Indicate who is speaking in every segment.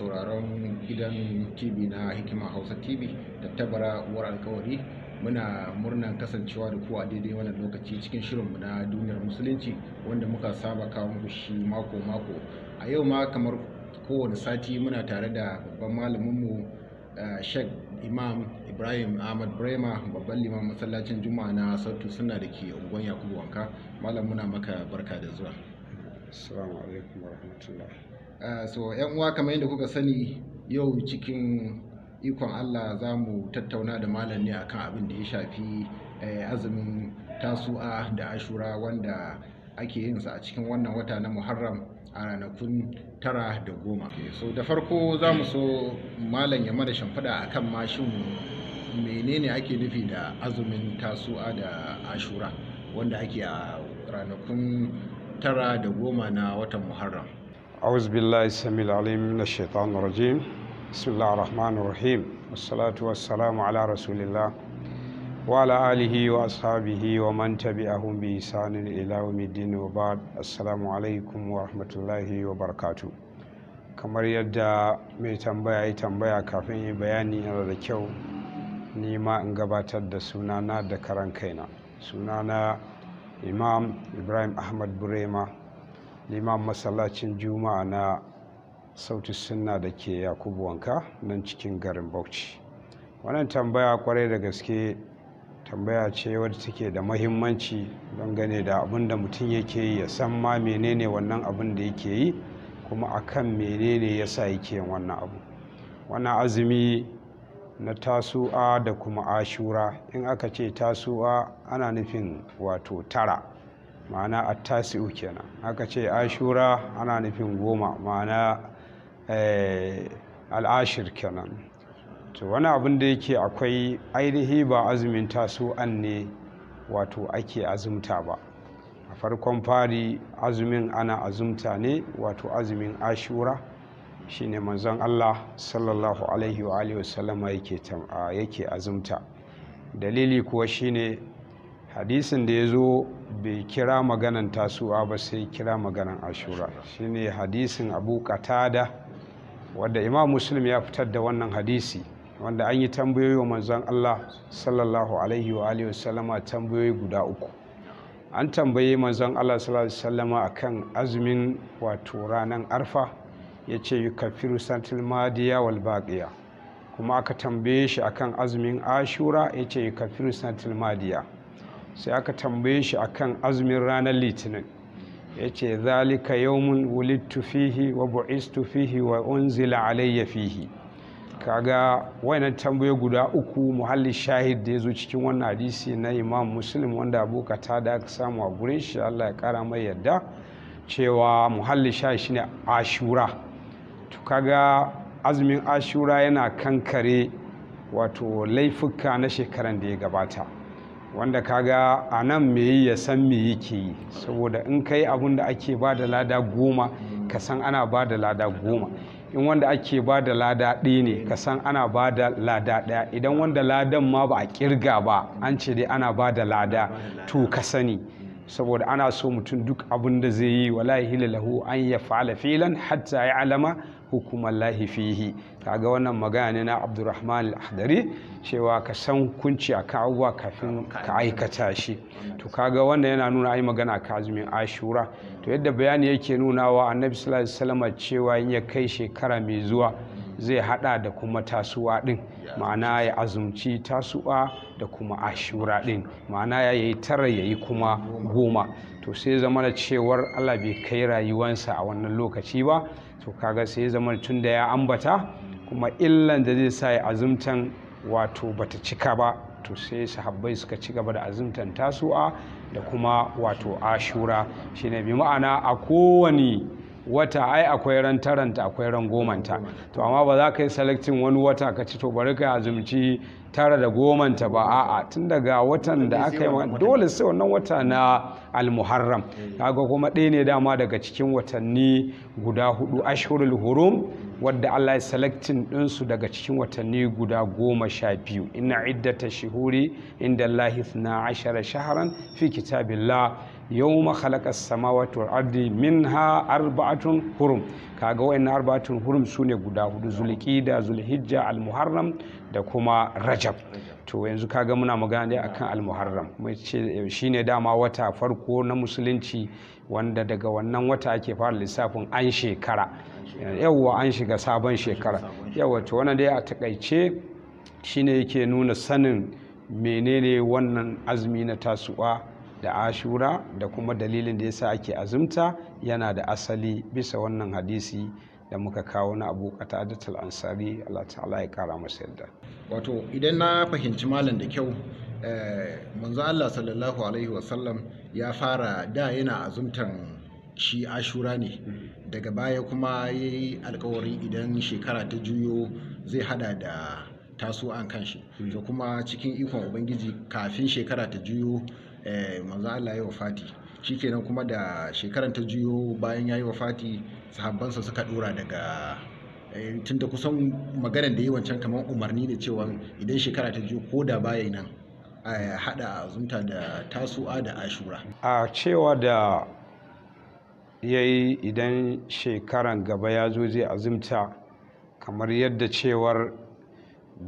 Speaker 1: sauraron gidan TV na Hikima Hausa TV da tabara uwar alkawari. Muna murnan kasancewa da ku a daidai wannan lokaci cikin shirinmu na duniyar musulunci wanda muka saba kawo muku shi mako-mako. A yau ma kamar kowane sati muna tare da babban malaminmu Sheikh Imam Ibrahim Ahmad Brema, babban liman masallacin Juma'a na Sautu Sunna da ke unguwar Yakubu Wanka. Malam, muna maka barka da zuwa.
Speaker 2: Assalamu alaikum warahmatullahi.
Speaker 1: So yan uwa, kamar yadda kuka sani, yau cikin ikon Allah za mu tattauna da malam ne akan abin da ya shafi azumin tasu'a da ashura wanda ake yin sa a cikin wannan wata na Muharram a ranakun 9 da 10. So da farko za mu so malam ya mana shimfiɗa akan mashin menene ake nufi da azumin tasu'a da ashura wanda ake a ranakun 9 da 10 na watan Muharram.
Speaker 2: A'udhu billahi samil alim minash shaitanir rajim. Bismillahir rahmanir rahim. Wassalatu wassalamu ala rasulillah wa ala alihi wa ashabihi wa man tabi'ahum bi ihsanin ila yawmiddin wa ba'd. Assalamu alaikum wa rahmatullahi wa barakatuh. Kamar yadda mai tambaya yi tambaya kafin yi bayani, yana da kyau ni ma in gabatar da sunana da karan kaina. Sunana Imam Ibrahim Ahmad Brema, liman masallacin Juma'a na Sautu Sunna da ke Yakubu Wanka nan cikin garin Bauchi. Wannan tambaya kwarai da gaske tambaya ce wadda take da mahimmanci dangane da abin da mutum yake yi, ya san ma menene wannan abin da yake yi, kuma akan menene yasa yake yin wannan abu. Wannan azumi na tasu'a da kuma ashura, in aka ce tasu'a ana nufin wato 9, ma'ana attasi'u kenan. Aka ce ashura ana nufin 10, ma'ana al'ashir kenan. To wani abin da yake akwai ainihi ba azumin tasu'an ne wato ake azumta ba. A farkon fari azumin ana azumta ne wato azumin ashura, shine manzon Allah sallallahu alaihi wa alihi wasallama yake azumta. Dalili kuwa shine hadisin da ya zo bai kira maganan tasu'a ba, sai kira maganan ashura. Shine hadisin Abu Qatada wanda Imam Muslim ya fitar da wannan hadisi, wanda an yi tambayoyi wa manzon Allah sallallahu alaihi wa alihi wasallama tambayoyi guda 3. An tambaye manzon Allah sallallahu alaihi wasallama akan azumin wato ranar Arfa, yace yukaffiru sanatil madiya wal baqiya. Kuma aka tambaye shi akan azumin ashura, yace yukaffiru sanatil madiya. Sai aka tambaye shi akan azumin ranar litinin, yace zalika yawmun wulidtu fihi wa bu'istu fihi wa unzila alayya fihi. Kaga wayannan tambaye guda 3 muhalli shahid da yazo cikin wannan hadisi na Imam Muslim wanda Abu Qatada aka samu a gurin shi, Allah ya kara mai yadda, cewa muhalli shahid shine ashura. To kaga azumin ashura yana kankare wato laifuka na shekaran da ya gabata, wanda kaga a nan me yi ya san me yake yi, saboda in kai abun da ake ba da lada 10 ka san ana ba da lada 10, in wanda ake ba da lada 1 ne ka san ana ba da lada 1, idan wanda ladan ma ba a kirga ba an ce dai ana ba da lada, to ka sani. Saboda ana so mutum duk abin da zai yi wala yahillu lahu an yaf'ala filan hatta ya'lama hukumallahi fihi. Kaga wannan magana ne na Abdurrahman al-Ahdari, cewa ka san hukunci a abubuwa kafin ka aikata shi. To kaga wannan yana nuna ai magana ka azumin ashura. To yadda bayani yake nunawa, annabi sallallahu alaihi wasallam cewa in ya kai shekara mai zuwa zai hada da kuma tasu'a din, ma'ana ya azumci tasu'a da kuma ashura din, ma'ana ya yi 9 ya yi kuma 10. To sai zama da cewar Allah bai kai rayuwansa a wannan lokaci ba. To kaga sai zama tun da ya ambata kuma illan da zai sa ya azumtan wato bata cika ba, to sai sahabbai suka ci gaba da azumtan tasu'a da kuma wato ashura. Shine bi ma'ana a kowani wata ai akwai ran 9 akwai ran 10. To amma ba za ka yi selecting wani wata ka ci to bari ka azumci tara da gomanta ba, a'a tun daga watan da aka yi dole sai wannan wata na al-muharram. Kaga kuma ɗaya ne dama daga cikin watanni guda hudu ashhurul hurum wadda Allah ya selectin ɗinsu daga cikin watanni guda 12. Inna iddata shuhuri inda Allahi 12 shahran fi kitabillah yawma khalaqa as-samawati wal ardi minha arba'atun hurum. Kaga wayannan arba'atun hurum sune guda hudu: zulqa'da, zulhijja, al-muharram da kuma rajab. To yanzu kaga muna magana ne akan al-muharram, kuma shine dama wata farko na musulunci wanda daga wannan wata ake fara lissafin an shekara. Yawwa an shiga sabon shekara. Yawwa to wannan dai a takaice shine yake nuna sanin menene wannan azumi na tasu'a da ashura da kuma dalilin da yasa ake azumta yana da asali bisa wannan hadisi da muka kawo na Abu Qatadatul Ansari, Allah ta'ala ya kara masa yarda.
Speaker 1: Wato idan na fahimci malam da kyau, manzo Allah sallallahu alaihi wasallam ya fara da yana azumtan shi ashura ne, daga baya kuma ya yi alkawari idan shekara ta juyo zai hada da tasu'an kanshi. To kuma cikin ikon ubangiji kafin shekara ta juyo manzo Allah ya wafati, shikenan kuma da shekaran ta juyo bayan ya yi wafati sahabbansa suka dora daga tunda kusan maganar da yi wancan kamar umarni ne cewa idan shekara ta juyo ko da baya nan a hada azumta da tasu'a da ashura.
Speaker 2: A cewa da ya yi idan shekaran gaba ya zo zai azumta, kamar yadda cewar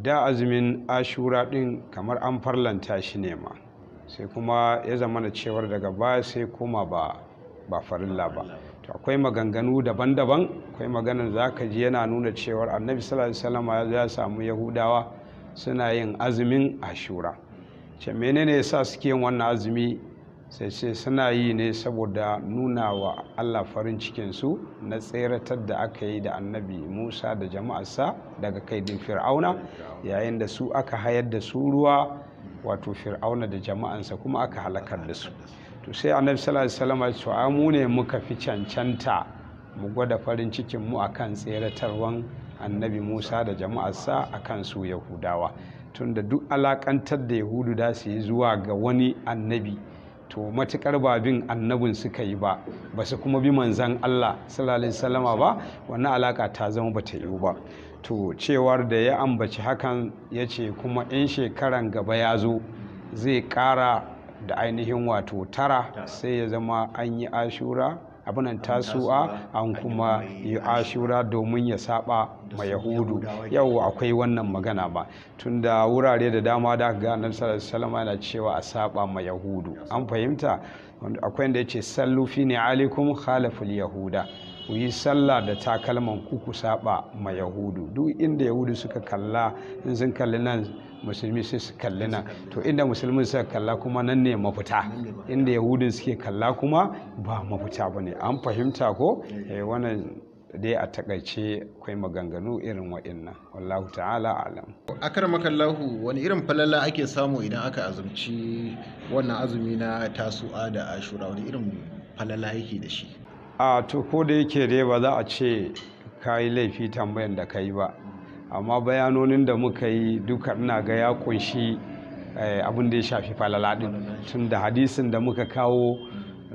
Speaker 2: da azumin ashura din kamar an farlanta shi ne ma, sai kuma ya zama da cewar daga baya sai kuma ba farilla ba. To akwai maganganu daban-daban. Akwai maganar za ka ji yana nuna cewar annabi sallallahu alaihi wasallam ya samu yahudawa suna yin azumin ashura. Ce menene yasa suke yin wannan azumi? Sai ce suna yi ne saboda nuna wa Allah farin cikinsu na tseratar da aka yi da annabi Musa da jama'arsa daga kaidin fir'auna, yayin da su aka hayar da su ruwa, wato fir'auna da jama'ansa kuma aka halakar da su. To sai annabi sallallahu alaihi wasallam ya ce mu ne muka fi cancanta mu gwada farin cikin mu akan tseratarwan annabi Musa da jama'arsa akan su Yahudawa, tunda duk alakantar da Yahudu da su yi zuwa ga wani annabi, to matukar ba bin annabin suka yi ba su kuma bi manzan Allah sallallahu alaihi wasallama ba, wannan alaka ta zama bata yiwu ba. To cewar da ya ambaci hakan ya ce kuma in shekaran gaba ya zo zai kara da ainihin wato tara, sai ya zama an yi ashura abinan tasu'a an kuma yi ashura domin ya saba ma yahudu. Yau akwai wannan magana ba, tunda wurare da dama da ga annabi sallallahu alaihi wasallam yana cewa a saba ma yahudu, an fahimta. Akwai inda yace sallu fi ni'alikum khalaful yahuda, ku yi sallah da takalman ku saba ma yahudu. Duk inda yahudu suka kalla, in sun kalli nan musulmi sai su kalli nan, to inda musulmin suka kalla kuma nan ne mafita, inda yahudun suke kalla kuma ba mafita ba ne, an fahimta ko? Wannan dai a takaice akwai maganganu irin wa'innan, wallahu ta'ala alam.
Speaker 1: Akarmakallahu, wani irin falala ake samu idan aka azumci wannan azumi na tasu'a da ashura? Wani irin falala yake da shi?
Speaker 2: A to ko da yake dai ba za a ce ka yi laifi tambayan da ka yi ba, amma bayanonin da muka yi duka ina ga ya kunshi abin da ya shafi falala din, tun da hadisin da muka kawo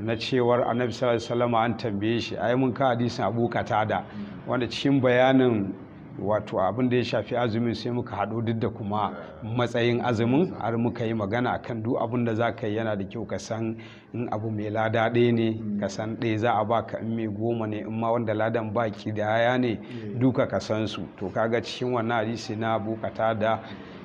Speaker 2: na cewar annabi sallallahu alaihi wasallam an tambaye shi, ai mun ka hadisin Abu Qatada wanda cikin bayanin wato abin da ya shafi azumin sai muka haɗo duk da kuma matsayin azumin, har muka yi magana akan duk abin da za ka yi yana da kyau ka san in abu mai lada ɗaya ne ka san ɗaya za a baka, in mai 10 ne, in ma wanda ladan ba kidaya ne duka ka san su. To kaga cikin wannan hadisi na Abu Qatada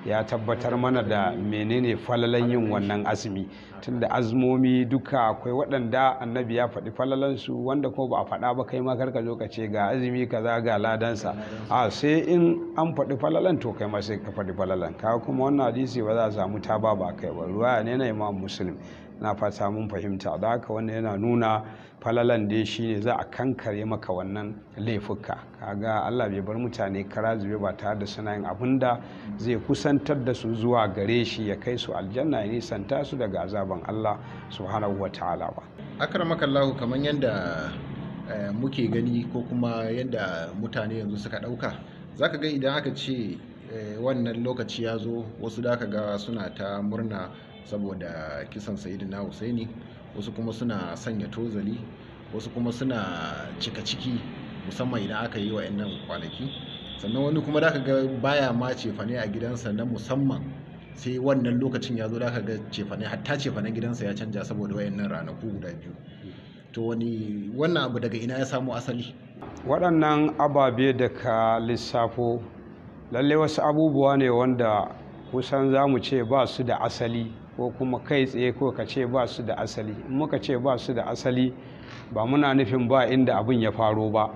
Speaker 2: ya tabbatar mana da menene falalan yin wannan azumi, tunda azumomi duka akwai waɗanda annabi ya faɗi falalansu wanda ko ba a faɗa ba, kai ma karka zo ka ce ga azumi kaza ga ladansa, a sai in an faɗi falalan to kai ma sai ka faɗi falalan ka. Kuma wannan hadisi ba za a samu taba ba kai ba, ruwaya ne na Imam Muslim, na fata mun fahimta. Da haka wannan yana nuna falalan dai shine za a kankare maka wannan laifuka. Kaga Allah bai bar mutane kara zube ba tare da suna yin abinda zai kusantar da su zuwa gare shi ya kai su aljanna, ya nisanta su daga azaban Allah subhanahu wataala ba.
Speaker 1: Akramakallahu, kamar yadda muke gani ko kuma yadda mutane yanzu suka ɗauka, zaka ga idan aka ce wannan lokaci ya zo, wasu da ga suna ta murna saboda kisan Sayyidina Husaini, wasu kuma suna sanya tozali, wasu kuma suna cika ciki musamman idan aka yi wa'annan kwanaki. Sannan wani kuma da ga baya ma cefane a gidansa na musamman, sai wannan lokacin ya zo da ga cefane, hatta cefanen gidansa ya canja saboda wa'annan ranaku guda biyu. To wannan abu daga ina ya samo asali?
Speaker 2: Waɗannan ababe da ka lissafo lalle wasu abubuwa ne wanda kusan za mu ce ba su da asali, ko kuma kai tsaye ko ka ce ba su da asali. In muka ce ba su da asali ba muna nufin ba inda abin ya faro ba,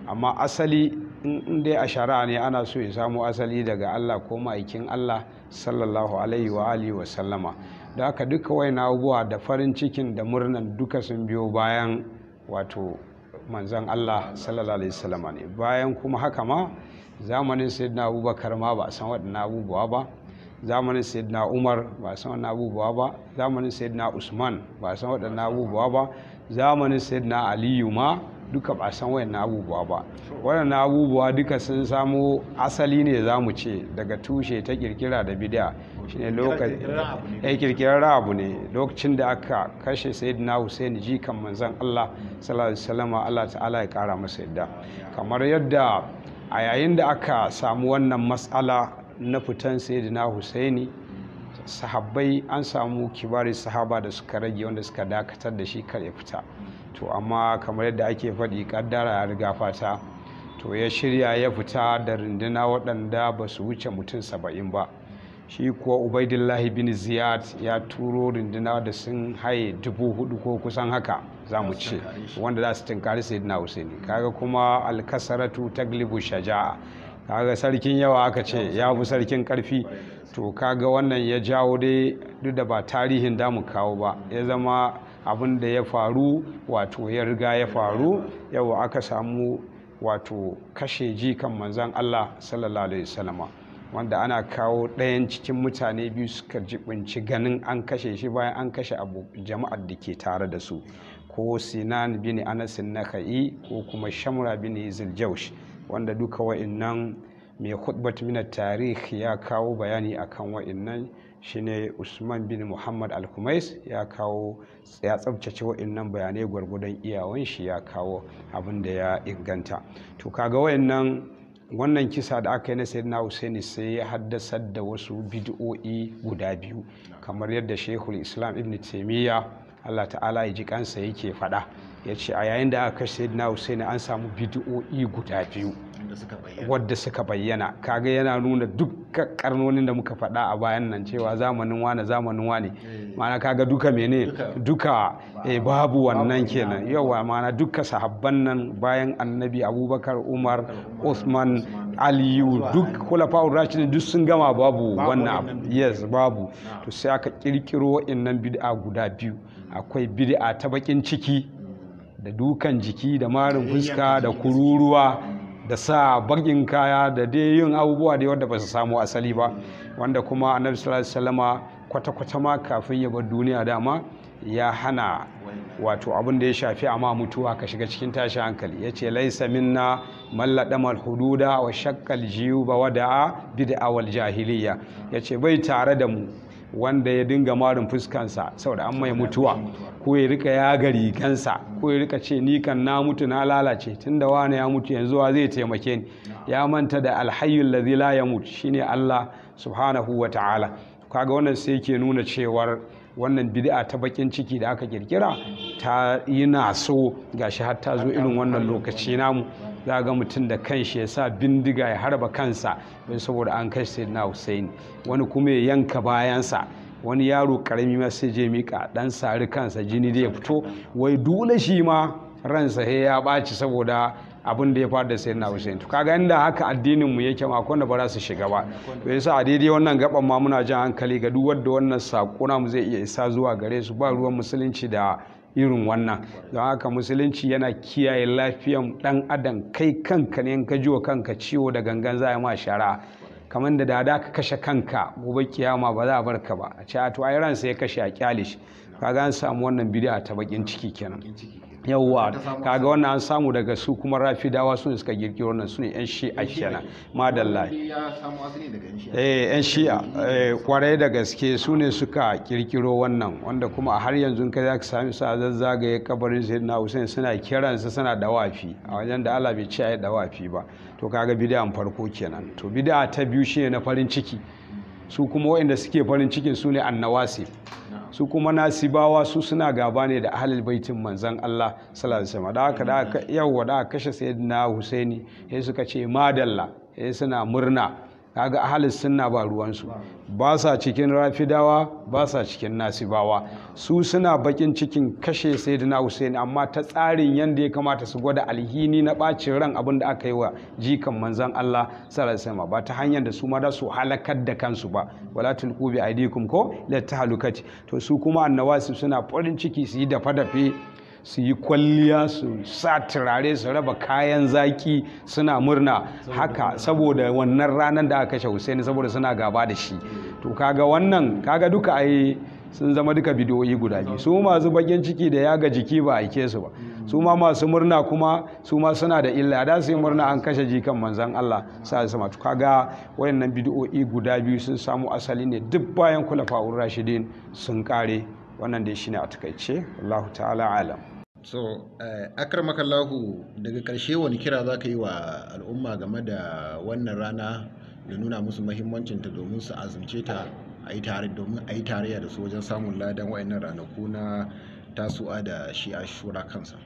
Speaker 2: amma asali in dai a shari'a ne ana so ya samu asali daga Allah ko ma'aikin Allah sallallahu alaihi wa alihi wa sallama. Da haka duka waina abubuwa da farin cikin da murnan duka sun biyo bayan wato manzon Allah sallallahu alaihi wasallama ne. Bayan kuma haka ma zamanin sayyidina Abubakar ma ba a san waɗannan abubuwa ba, zamanin sayyidina Umar ba a san waɗannan abubuwa ba, zamanin sayyidina Usman ba a san waɗannan abubuwa ba, zamanin sayyidina Aliyu ma duka ba a san waɗannan abubuwa ba. Waɗannan abubuwa duka sun samo asali ne za mu ce daga tushe ta kirkira da bid'a. Shine kirkirar abu ne lokacin da aka kashe sayyidina Husaini jikan manzon Allah sallallahu alaihi wasallam, Allah ta'ala ya kara masa yadda. Kamar yadda a yayin da aka samu wannan matsala na fitan sayyidina Husaini, sahabbai an samu kibarin sahaba da suka rage wanda suka dakatar da shi kar ya fita. To amma kamar yadda ake faɗi kaddara ya riga fata, to ya shirya ya fita da runduna waɗanda ba su wuce mutum 70 ba. Shi kuwa Ubaidullahi bin Ziyad ya turo runduna da sun haye 4,000 ko kusan haka za mu ce, wanda za su tinkari sayyidina Husaini. Kaga kuma alkasaratu taglibu shaja'a, kaga sarkin yawa aka ce ya fi sarkin karfi. To kaga wannan ya jawo dai, duk da ba tarihin da mu kawo ba, ya zama abin da ya faru wato ya riga ya faru. Yau aka samu wato kashe jikan manzon Allah sallallahu alaihi wasallama, wanda ana kawo ɗayan cikin mutane biyu suka jibinci ganin an kashe shi bayan an kashe jama'ar da ke tare da su, ko Sinan bin Anas an-Nakhai ko kuma Shamra bin Ziljawsh, wanda duka wa'annan mai khutbat min at-tarikh ya kawo bayani akan wa'annan. Shine Usman bin Muhammad al-Khumais ya tsabtace wa'annan bayanai gwargwadon iyawan shi, ya kawo abin da ya inganta. To kaga wannan kisa da aka yi na sayyidina Husaini sai ya haddasar da wasu bid'o'i guda biyu, kamar yadda Sheikhul Islam Ibn Taymiyyah Allah ta'ala ya ji kansa yake faɗa. Ya ce a yayin da aka kashe sayyidina Husaini an samu bid'o'i guda biyu wadda suka bayyana. Kaga yana nuna dukkan karnonin da muka faɗa a bayan nan cewa zamanin wane ma'ana kaga duka duka babu wannan kenan. Yawa ma'ana duka sahabban nan bayan annabi Abubakar, Umar, Uthman, Aliyu, duk khulafa'ur rashidin duk sun gama babu wannan abu. Yes, babu. To sai aka kirkiro wa'annan bid'a guda biyu. Akwai bid'a ta bakin ciki da dukan jiki da marin fuska da kururuwa da sa bakin kaya da dai yin abubuwa da wanda ba su samu asali ba, wanda kuma annabi sallallahu alaihi wasallama kwata-kwata ma kafin ya bar duniya dama ya hana wato abin da ya shafi amma mutuwa ka shiga cikin tashi hankali. Ya ce laisa minna mallaɗamal hududa wa shakkal jiyuba wada'a bid'a wal jahiliya. Ya ce bai tare da mu wanda ya dinga marin fuskansa saboda an mai mutuwa, ko ya rika yaga rigansa, ko ya rika ce ni kan na mutu na lalace, tunda wani ya mutu yanzu wa zai taimake ni. Ya manta da alhayyul ladhi la yamut, shine Allah subhanahu wa ta'ala. Kaga wannan sai yake nuna cewar wannan bid'a ta bakin ciki da aka kirkira ta yana so gashi har ta zo irin wannan lokaci namu. Za ga mutum da kanshi ya sa bindiga ya harba kansa don saboda an kashe sayyidina Husaini, wani kuma ya yanka bayansa, wani yaro karami ma sai je mika dan sari kansa jini da ya fito, wai dole shi ma ransa ya ɓaci saboda abin da ya faru da sayyidina Husaini. To kaga inda haka addinin mu yake ma akwai da ba za su shiga ba. To yasa a daidai wannan gaban ma muna jan hankali ga duk wanda wannan sako namu zai iya isa zuwa gare su, ba ruwan musulunci da irin wannan. Don haka musulunci yana kiyaye lafiyan dan adam. Kai kanka ne in ka jiwa kanka ciwo da gangan za a ma shari'a, kamar da ka kashe kanka gobe kiyama ba za a bar ka ba a ce to ai ransa ya kashe a kyale shi. kaga an samu wannan bid'a ta bakin ciki kenan. Yawwa kaga wannan an samu daga su kuma rafidawa su ne suka girkiro wannan su ne yan shi'a kenan. Madalla yan shi'a kwarai da gaske su ne suka kirkiro wannan, wanda kuma a har yanzu kai za ka sami su a zazzagaye kabarin sayyidina Hussein suna kiransa suna dawafi a wajen da Allah bai ce ayi dawafi ba. To kaga bid'an farko kenan. To bid'a ta biyu shine na farin ciki. Su kuma waɗanda suke farin cikin su ne annawasi, su kuma nasibawa su suna gaba ne da ahlul baitin manzon Allah sallallahu alaihi wasallam. Da aka da kashe sayyidina Husaini sai suka ce madalla, sai suna murna. Kaga ahlus sunna ba ruwansu, ba sa cikin rafidawa, ba sa cikin nasibawa. Su suna bakin cikin kashe sayyidina Husaini, amma ta tsarin yanda ya kamata su gwada alhini na bacin ran abin da aka yi wa jikan manzon Allah sallallahu alaihi wasallam, ba ta hanyar da su ma da su halakar da kansu ba. Wala tulqu bi aidikum ko la tahlukati. To su kuma annawasi suna farin ciki su yi dafe su yi kwalliya, su sa turare, su raba kayan zaki, suna murna haka saboda wannan ranar da aka kashe Husaini, saboda suna gaba da shi. To kaga wannan kaga duka ai sun zama duka bidiyoyi guda biyu. Su masu bakin ciki da yaga jiki ba aike su ba, su ma masu murna kuma su ma suna da illa da su yi murna an kashe jikan manzon Allah sallallahu alaihi wasallam. Kaga wayannan bidiyoyi guda biyu sun samu asali ne duk bayan Khulafa'ur Rashidin sun kare. Wannan dai shine a takaice, Allah ta'ala alam.
Speaker 1: So akramakallahu, daga ƙarshe wani kira za ka yi wa al'umma game da wannan rana da nuna musu muhimmancinta domin su azumce ta a yi tarayya da su wajen samun ladan wayannan ranaku na tasu'a da shi ashura kansa?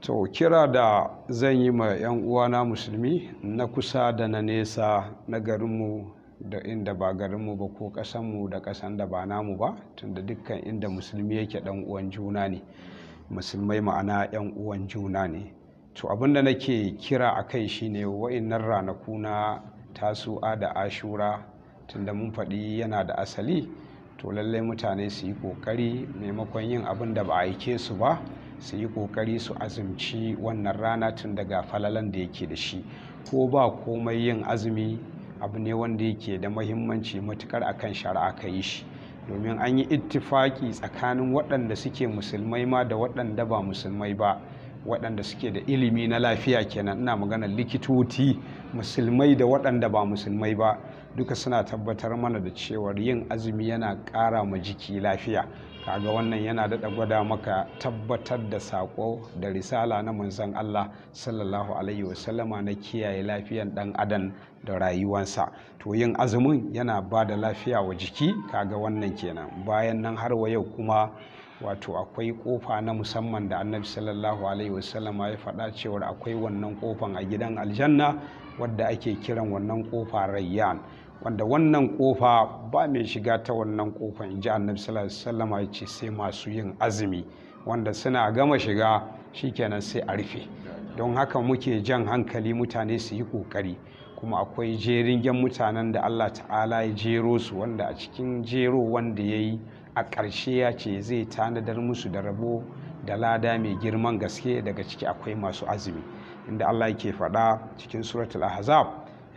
Speaker 2: To kira da zan yi ma 'yan uwana musulmi na kusa da na nesa, na garinmu da inda ba garinmu ba, ko ƙasanmu da ƙasan da ba namu ba, tunda dukkan inda musulmi yake ɗan uwan juna ne. Musulmai ma'ana 'yan uwan juna ne. To abinda nake kira a kai shine wa'innan ranaku na tasu'a da ashura, tunda mun faɗi yana da asali, to lallai mutane su yi ƙoƙari maimakon yin abin da ba a aike su ba, su yi ƙoƙari su azumci wannan rana tun daga falalan da yake da shi. Ko ba komai yin azumi abu ne wanda yake da mahimmanci matukar akan shari'a ka yi shi, domin an yi ittifaki tsakanin waɗanda suke musulmai ma da waɗanda ba musulmai ba, waɗanda suke da ilimi na lafiya kenan, ina magana likitoci musulmai da waɗanda ba musulmai ba, duka suna tabbatar mana da cewar yin azumi yana ƙara ma jiki lafiya. Kaga wannan yana daɗa gwada maka tabbatar da saƙo da risala na manzon Allah sallallahu alaihi wasallama na kiyaye lafiyan ɗan adam da rayuwansa. To yin azumin yana ba da lafiya wa jiki, kaga wannan kenan. Bayan nan har wa yau kuma wato akwai kofa na musamman da annabi sallallahu alaihi wasallama ya faɗa cewar akwai wannan kofan a gidan aljanna wadda ake kiran wannan kofa rayyan, wanda wannan kofa ba mai shiga ta wannan kofan, inji annabi sallallahu alaihi wasallama ya ce sai masu yin azumi, wanda suna gama shiga shikenan sai a rufe. Don haka muke jan hankali mutane su yi kokari, kuma akwai jeringen mutanen da Allah ta'ala ya jero su, wanda a cikin jero wanda ya yi a ƙarshe ya ce zai tanadar musu da rabo da lada mai girman gaske. Daga ciki akwai masu azumi, inda Allah yake faɗa cikin suratul ahzab,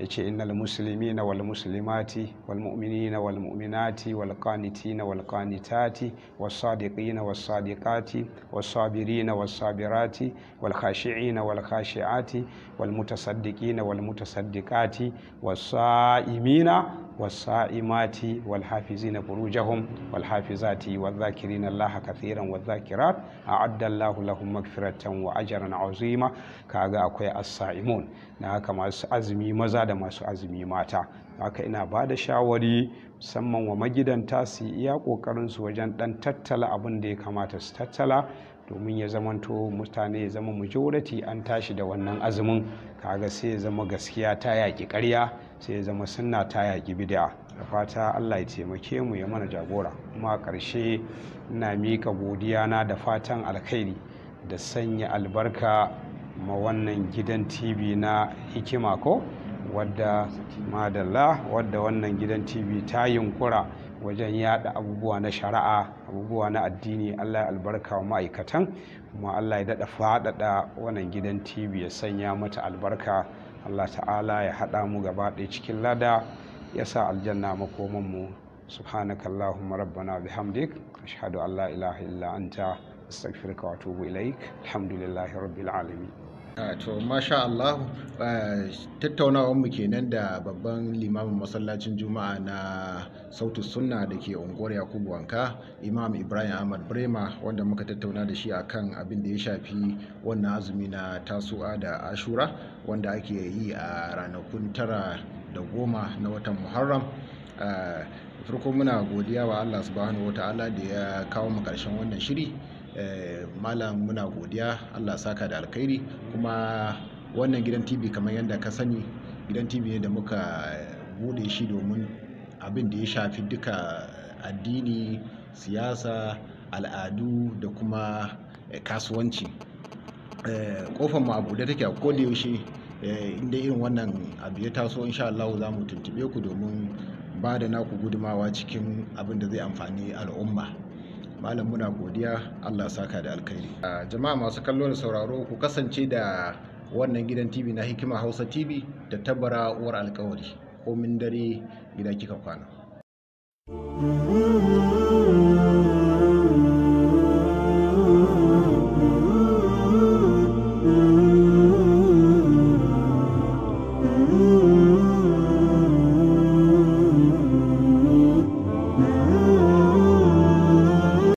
Speaker 2: ya ce innal muslimina wal muslimati wal mu'minina wal mu'minati wal qanitina wal qanitati was sadiqina was sadiqati was sabirina was sabirati wal khashi'ina wal khashi'ati wal mutasaddiqina wal mutasaddiqati was sa'imina والصائمات والحافظين فروجهم والحافظات والذاكرين الله كثيرا والذاكرات أعد الله لهم مغفرة وأجرا عظيما. كاغا akwai as-sa'imun, na haka masu azumi maza da masu azumi mata. Haka ina ba da shawari musamman wa magidanta su iya kokarin su wajen dan tattala abin da ya kamata su tattala, domin ya zamanto mutane ya zama majority an tashi da wannan azumin. Kaga sai ya zama gaskiya ta yaƙi ƙarya, sai ya zama sunna ta yaƙi bid'a. Da fata Allah ya taimake mu ya mana jagora. Kuma a ƙarshe ina mika godiya na da fatan alkhairi da sanya albarka ma wannan gidan TV na Hikima ko, wadda madalla, wadda wannan gidan TV ta yunkura wajen yada abubuwa na shari'a, abubuwa na addini. Allah ya albarka wa ma'aikatan, kuma Allah ya daɗa faɗaɗa wannan gidan TV ya sanya mata albarka. Allah ta'ala ya haɗa mu gaba ɗaya cikin lada, ya sa aljanna makomanmu. subhanakallahumma rabbana bihamdik ashhadu an la ilaha illa anta astaghfiruka wa atubu ilaik alhamdulillahi rabbil alamin.
Speaker 1: To masha Allah, tattaunawar mu kenan da babban limamin masallacin juma'a na sautu sunna da ke unguwar Yakubu Wanka, Imam Ibrahim Ahmad Brema, wanda muka tattauna da shi akan abin da ya shafi wannan azumi na tasu'a da ashura wanda ake yi a ranakun 9 da 10 na watan Muharram. Farko muna godiya wa Allah subhanahu wataala da ya kawo mu karshen wannan shiri. Malam muna godiya, Allah saka da alkhairi. Kuma wannan gidan TV kamar yadda ka sani, gidan TV ne da muka bude shi domin abin da ya shafi duka addini, siyasa, al'adu da kuma kasuwanci. Kofar mu a buɗe take a koda yaushe, inda irin wannan abu ya taso insha Allah za mu tuntube ku domin ba da naku gudumawa cikin abin da zai amfani al'umma. Malam muna godiya, Allah saka da alkhairi. Jama'a masu kallo da sauraro, ku kasance da wannan gidan TV na Hikima Hausa TV da Tabbara uwar alkawari, komin dare gida kika kwana.